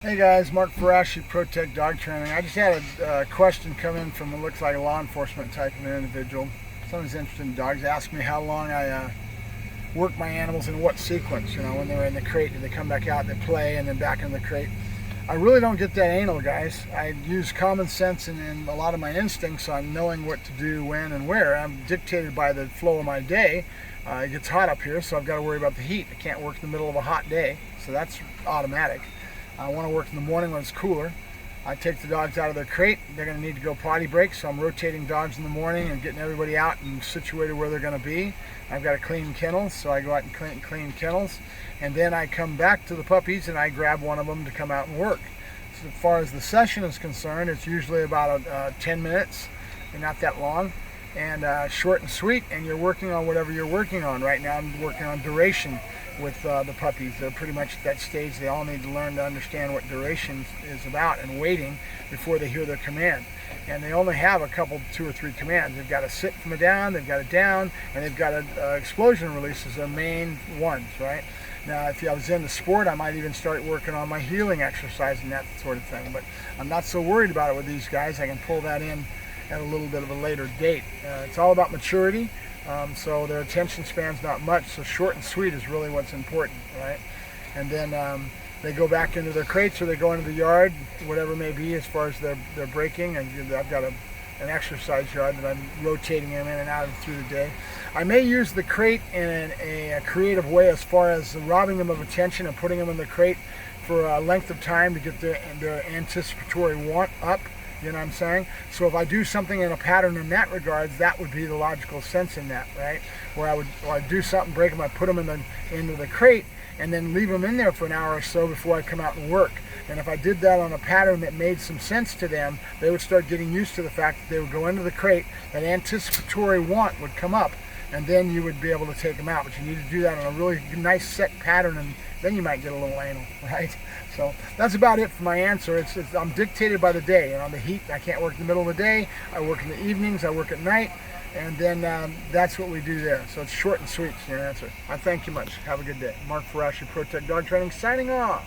Hey guys, Mark Ferrasci, Protect Dog Training. I just had a question come in from what looks like a law enforcement type of an individual. Someone's interested in dogs. Asked me how long I work my animals in what sequence. You know, when they're in the crate, do they come back out, they play, and then back in the crate. I really don't get that anal, guys. I use common sense and a lot of my instincts on knowing what to do, when, and where. I'm dictated by the flow of my day. It gets hot up here, so I've got to worry about the heat. I can't work in the middle of a hot day, so that's automatic. I want to work in the morning when it's cooler. I take the dogs out of their crate. They're going to need to go potty break, so I'm rotating dogs in the morning and getting everybody out and situated where they're going to be. I've got to clean kennels, so I go out and clean kennels. And then I come back to the puppies and I grab one of them to come out and work. So as far as the session is concerned, it's usually about 10 minutes, and not that long, and short and sweet, and you're working on whatever you're working on. Right now I'm working on duration with the puppies. They're pretty much at that stage. They all need to learn to understand what duration is about and waiting before they hear their command. And they only have a couple, 2 or 3 commands. They've got a sit from a down, they've got a down, and they've got an explosion release as their main ones, right? Now, if I was into sport, I might even start working on my healing exercise and that sort of thing. But I'm not so worried about it with these guys. I can pull that in at a little bit of a later date. It's all about maturity. So their attention span's not much, so short and sweet is really what's important, right? And then they go back into their crates or they go into the yard, whatever it may be as far as their breaking. And I've got an exercise yard that I'm rotating them in and out of through the day. I may use the crate in a creative way as far as robbing them of attention and putting them in the crate for a length of time to get their anticipatory want up. You know what I'm saying? So if I do something in a pattern in that regards, that would be the logical sense in that, right? Where I'd do something, break them, I put them into the crate, and then leave them in there for an hour or so before I come out and work. And if I did that on a pattern that made some sense to them, they would start getting used to the fact that they would go into the crate, that anticipatory want would come up, and then you would be able to take them out. But you need to do that on a really nice set pattern, and then you might get a little anal, right? So that's about it for my answer. I'm dictated by the day. And on the heat, I can't work in the middle of the day. I work in the evenings, I work at night, and then that's what we do there. So it's short and sweet is your answer. I thank you much. Have a good day. Mark Ferrasci, Protect Dog Training, signing off.